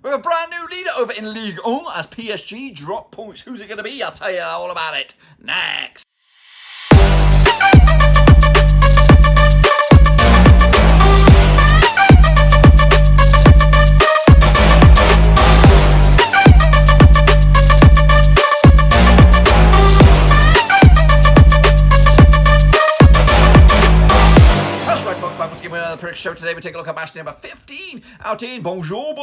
We have a brand new leader over in Ligue 1 as PSG drop points. Who's it going to be? I'll tell you all about it next. Show today, we take a look at match number 15 out in Bonjour,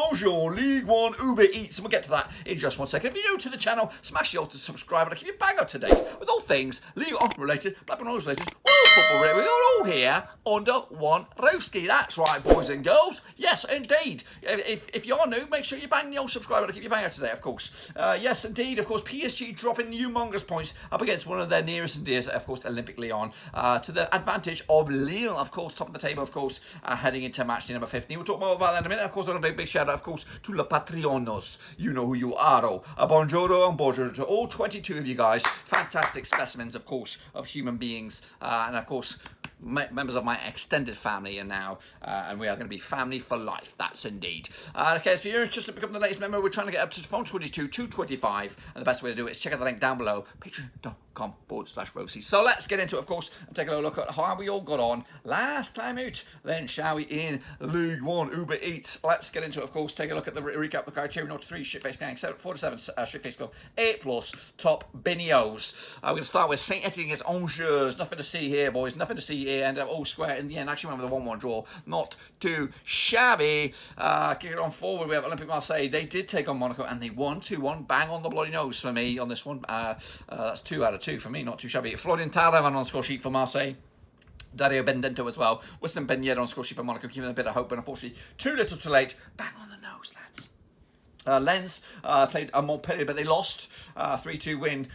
Ligue 1 Uber Eats, and we'll get to that in just one second. If you're new to the channel, smash the subscribe button to keep you bang up to date with all things Ligue 1 related, Blackburn Rovers related, all football related. We're all here under one roofski. That's right, boys and girls. Yes, indeed. If you're new, make sure you bang the old subscribe button to keep you bang up to date, of course. Yes, indeed. Of course, PSG dropping humongous points up against one of their nearest and dearest, of course, Olympique Lyon, to the advantage of Lille, of course, top of the table, of course, heading into match day number 15. We'll talk more about that in a minute. Of course, on a big shout out, of course, to Le Patrionos. You know who you are. Bonjour and bonjour to all 22 of you guys. Fantastic specimens, of course, of human beings. And of course, members of my extended family are now, and we are going to be family for life. That's indeed. Okay, so if you're interested in becoming the latest member, we're trying to get up to from 22 to 25, and the best way to do it is check out the link down below, patreon.com/Roverseas. So let's get into it, of course, and take a look at how we all got on last time out. Then, shall we, in Ligue 1 Uber Eats. Let's get into it, of course. Take a look at the recap of the criteria. 0 to 3, shitface gang, 4 to 7, shitface club, 8 plus, top binios. We're going to start with Saint-Étienne against Angers. Nothing to see here, boys. Nothing to see here. Ended up all square in the end. Actually went with a 1-1 draw. Not too shabby. Kicking on forward, we have Olympique Marseille. They did take on Monaco and they won 2-1. Bang on the bloody nose for me on this one. That's 2 out of 2 for me. Not too shabby. Florian Thauvin on score sheet for Marseille. Dario Benedetto as well. Wissam Ben Yedder on score sheet for Monaco, giving them a bit of hope, but unfortunately too little too late. Bang on the nose, lads. Lens played Montpellier, but they lost. 3-2 win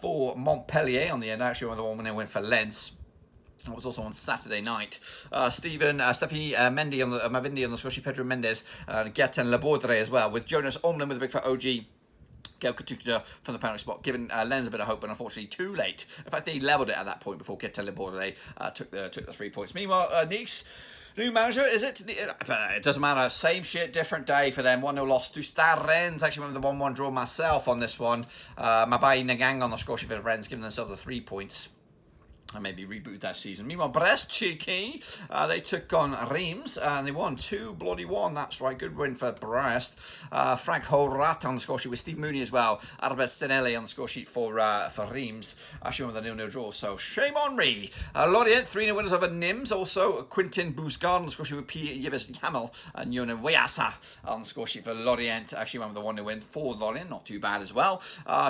for Montpellier on the end. Actually, one of the one when they went for Lens. That was also on Saturday night. Steffi Mendy on the Mavindi on the score sheet, Pedro Mendes, Gaetan Labordre as well, with Jonas Omlin with a big fat OG. Gael Couture from the penalty spot, giving Lens a bit of hope, but unfortunately too late. In fact, they levelled it at that point before Gaetan Labordre took the 3 points. Meanwhile, Nice, new manager, is it? It doesn't matter. Same shit, different day for them. 1-0 loss to Stade Rennes. Actually went with the 1-1 draw myself on this one. Mabai Nagang on the score sheet for Rennes, giving themselves the 3 points. And maybe reboot that season. Meanwhile, Brest, cheeky. They took on Reims and they won 2-1. That's right, good win for Brest. Frank Horat on the score sheet with Steve Mooney as well. Arbet Stenelli on the score sheet for Reims. Actually went with a 0-0 draw, so shame on me. Lorient, 3-0 winners over Nîmes. Also, Quentin Bousgard on the score sheet with P. Yves Hamel and Yona Wayasa on the score sheet for Lorient. Actually went with a 1-0 win for Lorient, not too bad as well.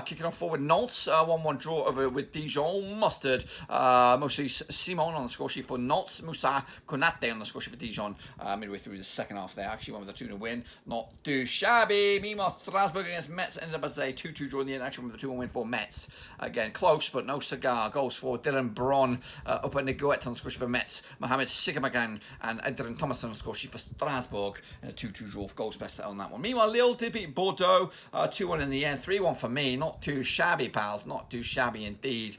Kicking off forward, Nantes, 1-1 draw over with Dijon. Mustard. Moses Simon on the score sheet for Nantes. Moussa Konate on the score sheet for Dijon. Midway through the second half there. Actually went with a 2-0 win. Not too shabby. Meanwhile, Strasbourg against Metz ended up as a 2-2 draw in the end. Actually went with a 2-1 win for Metz. Again, close, but no cigar. Goals for Dylan Braun, Upper Negoet on the score sheet for Metz. Mohamed Sigamagan and Adrian Thomas on the score sheet for Strasbourg. And a 2-2 draw for goals best on that one. Meanwhile, Lille did beat Bordeaux. 2-1 in the end. 3-1 for me. Not too shabby, pals. Not too shabby indeed.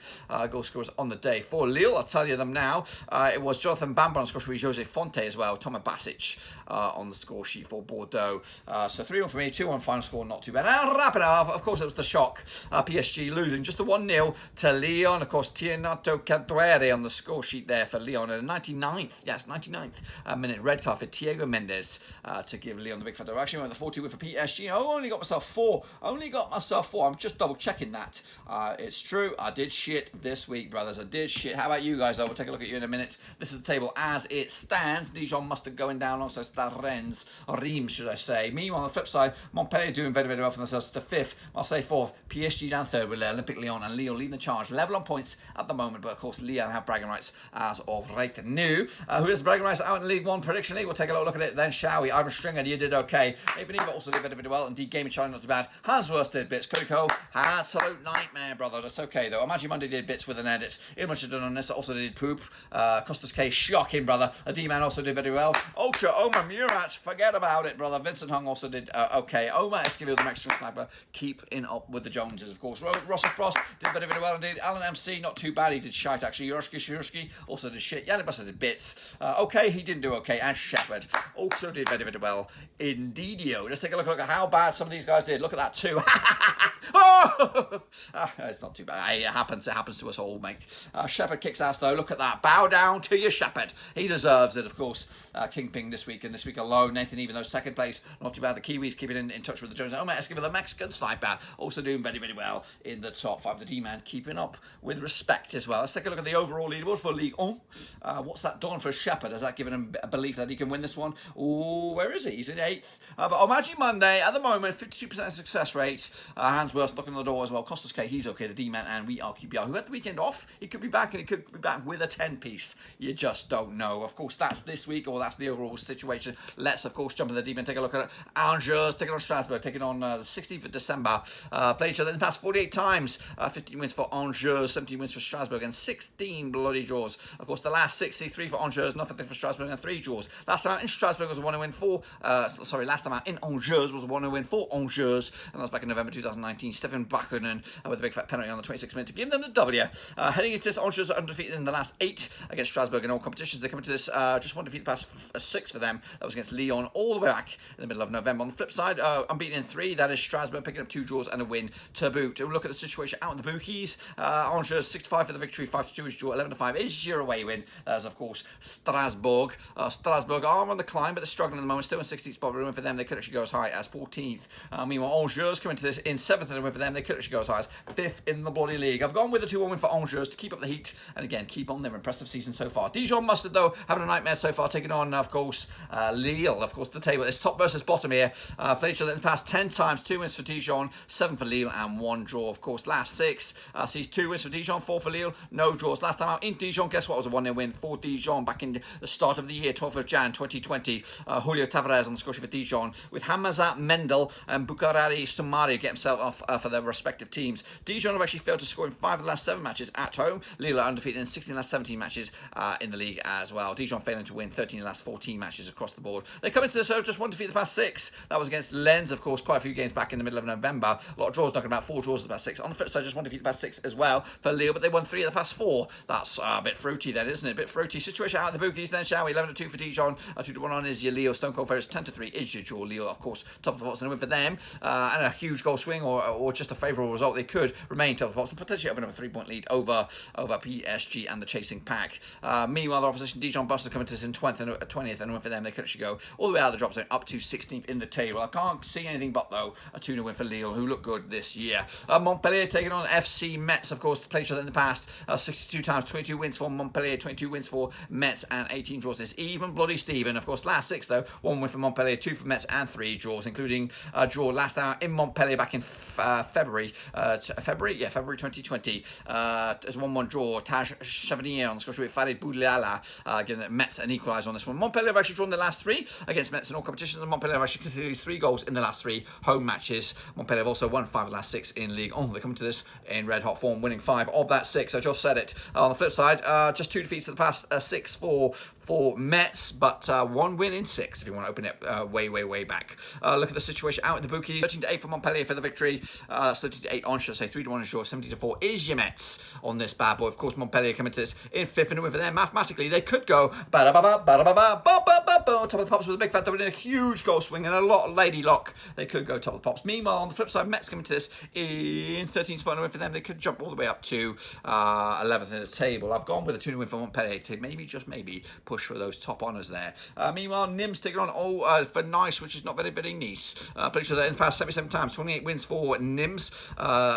Goal scorers on the day. For Lille, I'll tell you them now. It was Jonathan Bamber on the score sheet with Jose Fonte as well. Thomas Basic on the score sheet for Bordeaux. So 3-1 for me, 2-1 final score, not too bad. And wrap it up. Of course, it was the shock. PSG losing just a 1-0 to Lyon. Of course, Tiernato Cadrere on the score sheet there for Lyon. And 99th minute red card for Thiago Mendes to give Lyon the big fat. Actually went with the 4-2 win for PSG. I only got myself 4. I'm just double checking that. It's true. I did shit this week, brothers. I did shit. How about you guys, though? We'll take a look at you in a minute. This is the table as it stands. Dijon Mustard going down alongside Stade Rennes, or Reims, should I say. Meanwhile, on the flip side, Montpellier doing very, very well for themselves to 5th, Marseille 4th, PSG down 3rd with Olympique Lyon and Lyon leading the charge. Level on points at the moment, but of course, Lyon have bragging rights as of right now. Who has bragging rights out in League 1 Prediction League? We'll take a look at it then, shall we? Ivan Stringer, you did okay. Even Eva also did very, very well. Indeed, Game of China, not too bad. Hans Worst did bits. Cody Cole, absolute nightmare, brother. That's okay, though. Imagine Monday did bits with an edit. Ilma much to do on this. Also did poop. Costas K, shocking, brother. A D-man also did very well. Ultra, Omar Murat, forget about it, brother. Vincent Hung also did okay. Omar Esquivel, the Mexican sniper, keeping up with the Joneses, of course. Rossa Frost did very, very well indeed. Alan MC, not too bad. He did shite, actually. Yurski also did shit. Yannick Buster did bits. Okay, he didn't do okay. And Shepherd also did very, very well indeedio. Let's take a look at how bad some of these guys did. Look at that too. Oh! It's not too bad. It happens to us all, mate. Shepherd kicks ass though. Look at that. Bow down to your Shepherd. He deserves it, of course. Kingpin this week and this week alone. Nathan, even though second place, not too bad. The Kiwis keeping in touch with the Jones. Oh, let's give it the Mexican sniper. Also doing very, very well in the top 5. The D-man keeping up with respect as well. Let's take a look at the overall leaderboard for Ligue 1. What's that done for Shepherd? Has that given him a belief that he can win this one? Oh, where is he? He's in 8th. But on Magic Monday, at the moment, 52% success rate. Hansworth knocking on the door as well. Costas K, he's okay. The D-man and we are QPR, who had the weekend off. He could be back, and he could be back with a 10-piece. You just don't know. Of course, that's this week, or that's the overall situation. Let's, of course, jump in the D-man, take a look at it. Angers taking on Strasbourg, taking on the 16th of December. Played each other in the past 48 times. 15 wins for Angers, 17 wins for Strasbourg, and 16 bloody draws. Of course, the last 63 for Angers, nothing for Strasbourg, and 3 draws. Last time out in Strasbourg was a 1-win for... last time out in Angers was a 1-win for Angers, and that was back in November 2019. Stefan Bakkunen with a big fat penalty on the 26th minute to give them the W. Heading into this, Angers are undefeated in the last 8 against Strasbourg in all competitions. They come into this just one defeat the past 6 for them. That was against Lyon all the way back in the middle of November. On the flip side, unbeaten in 3. That is Strasbourg picking up 2 draws and a win to boot. To look at the situation out in the bookies, Angers 65 for the victory, 5-2 is draw, 11-5 is your away win. As of course Strasbourg. Strasbourg are on the climb, but they're struggling at the moment. Still in 16th spot, but a win for them. They could actually go as high as 14th. Meanwhile, Angers come into this in 7th and a win for them. They could actually go as high as 5th in the bloody league. I've gone with a 2-1 win for Angers to keep up the heat and again keep on their impressive season so far. Dijon Mustard though having a nightmare so far, taking on of course Lille. Of course the table is top versus bottom here. Played each other in the past 10 times. 2 wins for Dijon, 7 for Lille, and 1 draw. Of course last 6 sees 2 wins for Dijon, 4 for Lille, no draws. Last time out in Dijon, guess what? It was a 1-0 win for Dijon back in the start of the year, 12th of Jan 2020. Julio Tavares on the score sheet for Dijon, with Hamza Mendel and Bukarari Sumari get himself off for their respective teams. Dijon have actually failed to score in 5 of the last 7 matches at home. Lille are undefeated in 16 of the last 17 matches in the league as well. Dijon failing to win 13 of the last 14 matches across the board. They come into this just 1 defeat the past 6. That was against Lens, of course, quite a few games back in the middle of November. A lot of draws, talking about 4 draws of the past 6. On the flip side, just 1 defeat the past 6 as well for Lille, but they won 3 of the past 4. That's a bit fruity then, isn't it? A bit fruity. Situation out in the bookies then, shall we? 11-2 for Dijon. 2-1 on is your Lille. Stone Cold Ferris 10-3 is your draw. Lille, of course, top of the pots and a win for them. And a huge goal swing or just a favourable result. They could remain top of the pots and potentially open up a 3-point lead over PSG and the chasing pack. Meanwhile, the opposition, Dijon Busters, coming to us in 20th and a win for them. They could actually go all the way out of the drop zone up to 16th in the table. I can't see anything but, though, a 2-0 win for Lille, who look good this year. Montpellier taking on FC Metz, of course, played each other in the past 62 times, 22 wins for Montpellier, 22 wins for Metz, and 18 draws. This even bloody Steven. Of course, last 6, though, 1 win for Montpellier, 2 for Metz, and 3 draws, including a draw last hour in Montpellier back in February 2020. There's 1-1 draw. Taj Chavanier on the score with Farid Boulala, giving Metz an equaliser on this one. Montpellier have actually drawn the last 3 against Metz in all competitions, and Montpellier have actually conceded 3 goals in the last 3 home matches. Montpellier have also won 5 of the last 6 in League. They come to this in red hot form, winning 5 of that 6. I just said it. On the flip side, just 2 defeats of the past 6 for Metz, but 1 win in 6 if you want to open it way back. Look at the situation out in the bookies. 13-8 for Montpellier for the victory. 13-8 on, should I say. 3-1 is yours. 17-4 is your Metz on this bad boy. Of course, Montpellier coming to this in 5th and a win for them. Mathematically, they could go top of the pops with a big fat, in a huge goal swing and a lot of lady lock. They could go top of the pops. Meanwhile, on the flip side, Metz coming to this in 13th spot and a win for them. They could jump all the way up to 11th in the table. I've gone with a 2-0 win for Montpellier to maybe, just maybe, push for those top honours there. Meanwhile, Nîmes taking on for Nice, which is not very nice. Played each other in the past 77 times. 28 wins for Nîmes,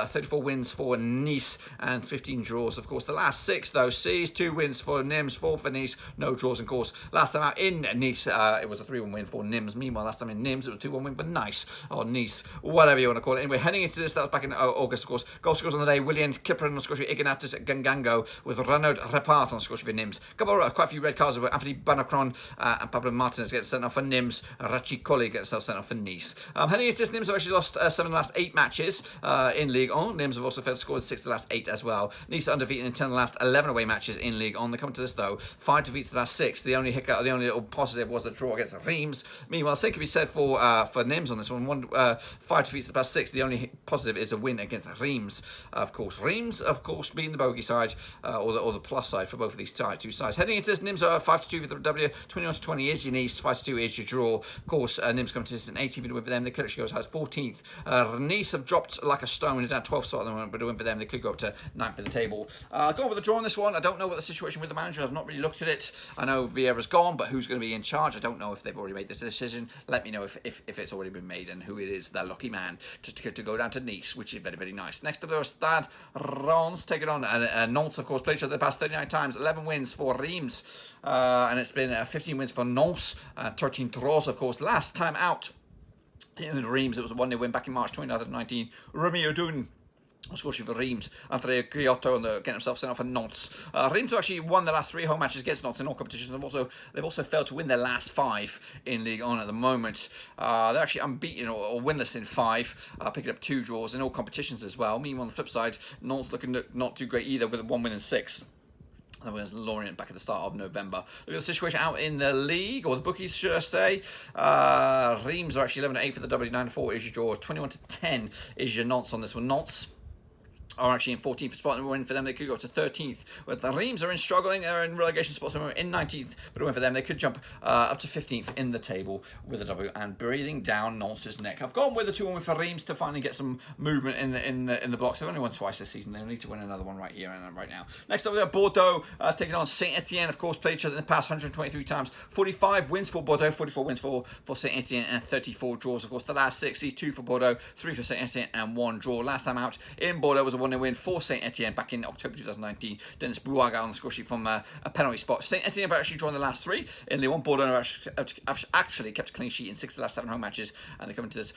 34 wins for Nice, and 15 draws. Of course, the last 6, though, sees 2 wins for Nîmes, 4 for Nice, no draws, of course. Last time out in Nice, It was a 3-1 win for Nîmes. Meanwhile, last time in Nîmes, it was a 2-1 win for Nice, or Nice, whatever you want to call it. Anyway, heading into this, that was back in August, of course. Goal scores on the day, William Kipren on score for Ignatus Gangango, with Renaud Repart on score for Nîmes. Quite a few red cards with Anthony Banacron and Pablo Martinez get sent off for Nîmes. Rachi Colli gets sent off for Nice. Heading into this, Nîmes have actually lost 7 of the last 8 matches in Ligue 1. Nîmes have also failed to score 6 of the last 8 as well. Nice are undefeated in 10 of the last 11 away matches in Ligue 1. They come to this though, 5 defeats of the last 6. The only hiccup, the only little positive was the draw against Reims. Meanwhile, same can be said for Nîmes on this one. 5 defeats of the past 6. The only positive is a win against Reims. Of course, Reims, of course, being the bogey side or the plus side for both of these two sides. Heading into this, Nîmes are 5-2 for the W. 21-20 is your Nice. 5-2 is your draw. Of course, Nîmes come to this an 18th win for them. They could actually go as high as 14th. Nice have dropped like a stone. They're down 12th spot at the moment, but a win for them. They could go up to 9th in the table. Going with the draw on this one. I don't know what the situation with the manager. I've not really looked at it. I know Vieira's gone, but who's going to be in charge? I don't know if they've already made this decision. Let me know if it's already been made and who it is, the lucky man, to go down to Nice, which is very, very nice. Next up, there was Stade Reims taking on Nantes, of course, played each other the past 39 times. 11 wins for Reims, and it's been 15 wins for Nantes, 13 draws, of course. Last time out in Reims, it was a 1-0 win back in March 2019. Remy Odun scoring for Reims. Andrea Giotto getting himself sent off for Nantes. Reims have actually won the last 3 home matches against Nantes in all competitions. They've also failed to win their last 5 in Ligue 1 at the moment. They're actually unbeaten or winless in 5, picking up 2 draws in all competitions as well. Meanwhile, on the flip side, Nantes looking not too great either, with 1 win and 6. That was Lorient back at the start of November. Look at the situation out in the league, or the bookies, should I say. Reims are actually 11-8 for the W. 9-4 is your draw. 21-10 is your Nantes on this one. Nantes are actually in 14th spot, and a win for them, they could go up to 13th. But the Reims are struggling, they're in relegation spots, and we're in 19th, but a win for them, they could jump up to 15th in the table with a W, and breathing down Nantes' neck. I've gone with a 2-1 win for Reims to finally get some movement in the blocks. They've only won twice this season, they need to win another one right here and right now. Next up, we have Bordeaux taking on Saint-Étienne, of course, played each other in the past 123 times. 45 wins for Bordeaux, 44 wins for Saint-Étienne, and 34 draws. Of course, the last 6, these 2 for Bordeaux, 3 for Saint-Étienne, and 1 draw. Last time out in Bordeaux was a 1-0 win for Saint-Étienne back in October 2019. Dennis Bouaga on the score sheet from a penalty spot. Saint-Étienne have actually drawn the last 3 in Lyon. Bordeaux have actually kept a clean sheet in 6 of the last 7 home matches, and they come into this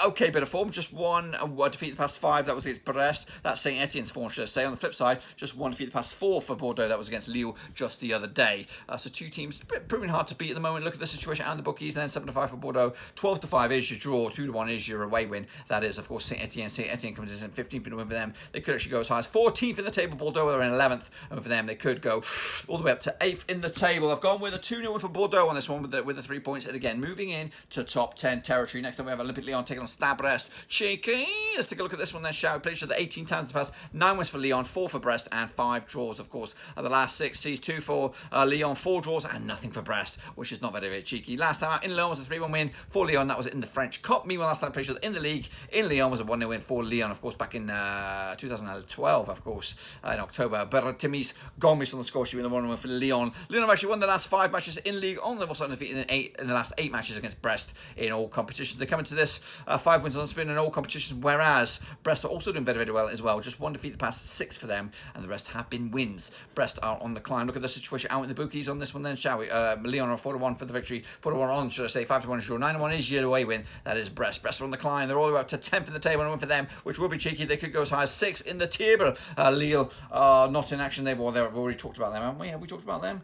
okay bit of form. Just 1 defeat the past 5. That was against Brest. That's Saint-Étienne's form, should I say. On the flip side, just 1 defeat the past 4 for Bordeaux. That was against Lille just the other day. So 2 teams proving hard to beat at the moment. Look at the situation out in the bookies. Then 7-5 for Bordeaux. 12-5 is your draw. 2-1 is your away win. That is, of course, Saint-Étienne. Saint-Étienne comes in 15th win for them. They could actually go as high as 14th in the table. Bordeaux are in 11th, and for them, they could go all the way up to 8th in the table. I've gone with a 2-0 win for Bordeaux on this one with the 3 points, and again, moving in to top 10 territory. Next up, we have Olympique Lyon taking on Stade Brest. Cheeky. Let's take a look at this one then, shall we? Played each other 18 times in the past. 9 wins for Lyon, 4 for Brest, and 5 draws, of course. The last 6 sees 2 for Lyon, 4 draws, and nothing for Brest, which is not very, very cheeky. Last time out in Lyon was a 3-1 win for Lyon. That was in the French Cup. Meanwhile, last time played each other in the league in Lyon was a 1-0 win for Lyon, of course, back in 2012, of course, in October. Bertimis Gomis on the score sheet with the 1-1 win for Lyon. Lyon have actually won the last 5 matches in Ligue 1. They've also undefeated in the last 8 matches against Brest in all competitions. They come into this 5 wins on spin in all competitions, whereas Brest are also doing very, very well as well. Just 1 defeat the past 6 for them, and the rest have been wins. Brest are on the climb. Look at the situation out in the bookies on this one then, shall we? Lyon are 4-1 for the victory. 4-1 on, should I say. 5-1 is draw. 9-1 is your away win. That is Brest. Brest are on the climb. They're all the way up to 10th in the table, and a win for them, which will be cheeky. They could go as high as 6 in the table. Lille not in action. They've already talked about them, haven't we? Have we talked about them?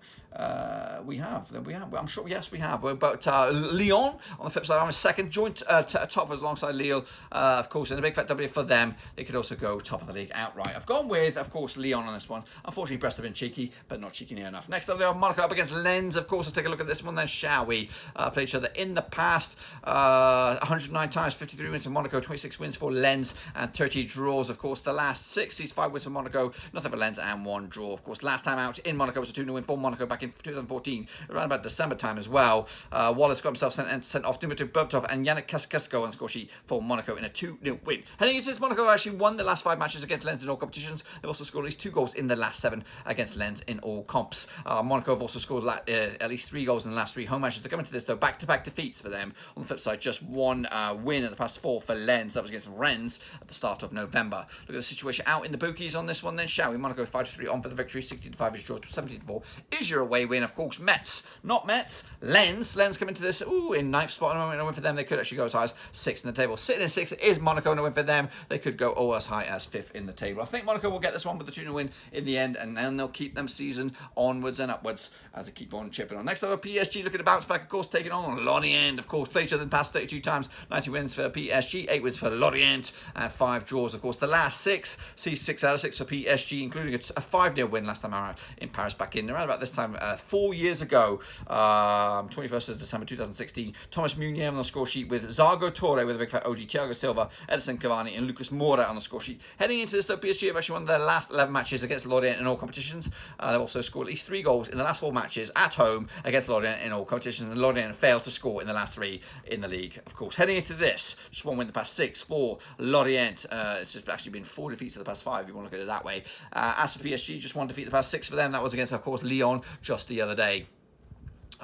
We have. I'm sure. Yes, we have. But Lyon on the flip side, on a second joint top alongside Lille, of course, and a big fat W for them. They could also go top of the league outright. I've gone with, of course, Lyon on this one. Unfortunately, Brest have been cheeky, but not cheeky near enough. Next up, they have Monaco up against Lens. Of course, let's take a look at this one then, shall we? Played each other in the past 109 times, 53 wins for Monaco, 26 wins for Lens, and 30 draws. Of course, the last 6 is 5 wins for Monaco, nothing for Lens, and 1 draw. Of course, last time out in Monaco was a 2-0 win for Monaco back in 2014, around about December time as well. Wallace got himself sent off. Dimitri Bertov and Yannick Kaskasko on the score sheet for Monaco in a 2-0 win. Heading into this, Monaco actually won the last 5 matches against Lens in all competitions. They've also scored at least 2 goals in the last 7 against Lens in all comps. Monaco have also scored at least 3 goals in the last 3 home matches. They're coming to this though, back-to-back defeats for them. On the flip side, just 1 win in the past 4 for Lens. That was against Rennes at the start of November. Look at the situation out in the bookies on this one then, shall we? Monaco 5-3 on for the victory, 16-5 is draw, 17-4 is your away win. Of course, Metz, not Metz, Lens come into this, in 9th spot, and a win for them. They could actually go as high as 6th in the table. Sitting in 6th is Monaco, and a win for them. They could go as high as 5th in the table. I think Monaco will get this one with the 2-0 win in the end, and then they'll keep them season onwards and upwards as they keep on chipping on. Next up, PSG looking to bounce back, of course, taking on Lorient. Of course, played each other in the past 32 times, 90 wins for PSG, 8 wins for Lorient, and 5 draws. Of course, the last 6 sees 6 out of 6 for PSG, including a 5-0 win last time around in Paris back in around about this time 4 years ago, 21st of December 2016. Thomas Meunier on the score sheet with Zargo Torre with a big fat OG, Thiago Silva, Edison Cavani, and Lucas Moura on the score sheet. Heading into this, though, PSG have actually won their last 11 matches against Lorient in all competitions. They've also scored at least 3 goals in the last 4 matches at home against Lorient in all competitions, and Lorient failed to score in the last 3 in the league. Of course, heading into this, just 1 win the past 6 for Lorient. It's just actually been 4 defeats of the past 5, if you want to look at it that way. As for PSG, just 1 defeat the past 6 for them. That was against, of course, Lyon just the other day.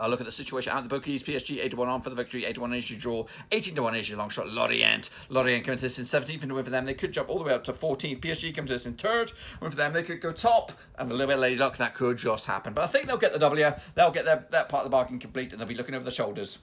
Look at the situation out of the bookies. PSG 8-1 on for the victory. 8-1 is your draw. 18-1 is your long shot. Lorient coming to this in 17th and a win for them. They could jump all the way up to 14th. PSG come to this in 3rd. Win for them. They could go top. And a little bit of lady luck, that could just happen. But I think they'll get the W. They'll get that part of the bargain complete, and they'll be looking over their shoulders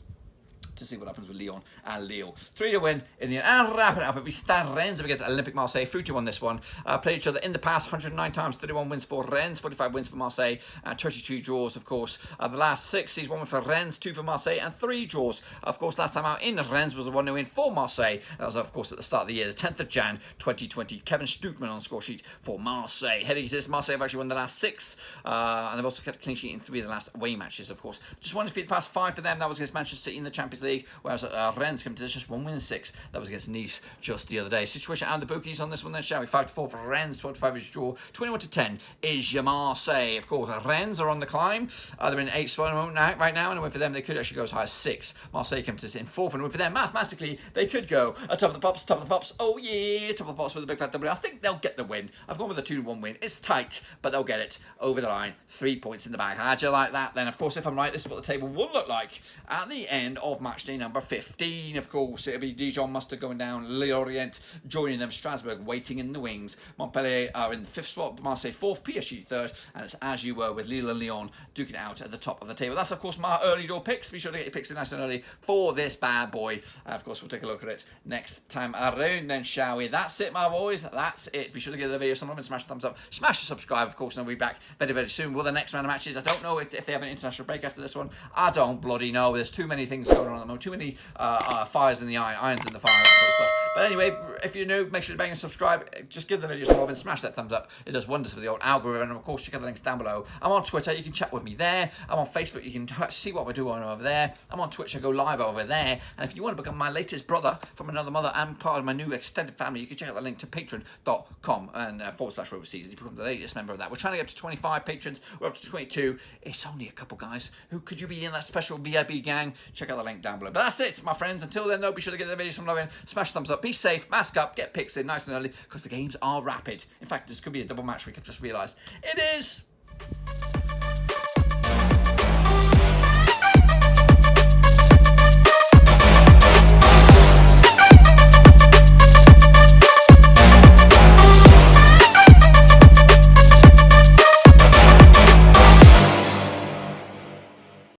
to see what happens with Lyon and Lille. 3-0 win in the end. And wrapping it up, it'll be Stade Rennes against Olympique Marseille. 3-2 on this one. Played each other in the past 109 times. 31 wins for Rennes, 45 wins for Marseille, and 32 draws, of course. The last 6 sees 1 win for Rennes, 2 for Marseille, and 3 draws. Of course, last time out in Rennes was a 1-0 win for Marseille. That was, of course, at the start of the year, the 10th of Jan 2020. Kevin Stuckman on the score sheet for Marseille. Heading to this, Marseille have actually won the last 6, and they've also kept a clean sheet in 3 of the last away matches, of course. Just 1 defeat the past 5 for them. That was against Manchester City in the Champions League, whereas Rennes came to this just 1 win in 6. That was against Nice just the other day. Situation and the bookies on this one then, shall we? 5-4 for Rennes, 25 is your draw, 21-10 is your Marseille. Of course, Rennes are on the climb. They're in 8th spot right now, and a win for them. They could actually go as high as 6. Marseille came to this in 4th, and a win for them. Mathematically, they could go top of the pops. Oh yeah, top of the pops with a big fat W. I think they'll get the win. I've gone with a 2-1 win. It's tight, but they'll get it over the line. 3 points in the bag. How'd you like that? Then, of course, if I'm right, this is what the table will look like at the end of match day number 15. Of course, it'll be Dijon Mustard going down, Lorient joining them, Strasbourg waiting in the wings. Montpellier are in the 5th spot, Marseille 4th, PSG 3rd, and it's as you were with Lille and Lyon duking it out at the top of the table. That's, of course, my early door picks. Be sure to get your picks in nice and early for this bad boy. Of course, we'll take a look at it next time around then, shall we? That's it, my boys. That's it. Be sure to give the video some love and smash the thumbs up. Smash the subscribe, of course, and I'll be back very, very soon with the next round of matches. I don't know if they have an international break after this one. I don't bloody know. There's too many things going on at the moment. Too many fires in the irons in the fire, that sort of stuff. But anyway, if you're new, make sure to bang and subscribe. Just give the video some love and smash that thumbs up. It does wonders for the old algorithm. And of course, check out the links down below. I'm on Twitter. You can chat with me there. I'm on Facebook. You can see what we're doing over there. I'm on Twitch. I go live over there. And if you want to become my latest brother from another mother and part of my new extended family, you can check out the link to patreon.com and /Roverseas. You become the latest member of that. We're trying to get up to 25 patrons. We're up to 22. It's only a couple, guys. Who could you be in that special VIP gang? Check out the link down below. But that's it, my friends. Until then, though, be sure to give the video some love in. Smash the thumbs up. Be safe. Mask up. Get picks in nice and early because the games are rapid. In fact, this could be a double match week. I've just realised. It is.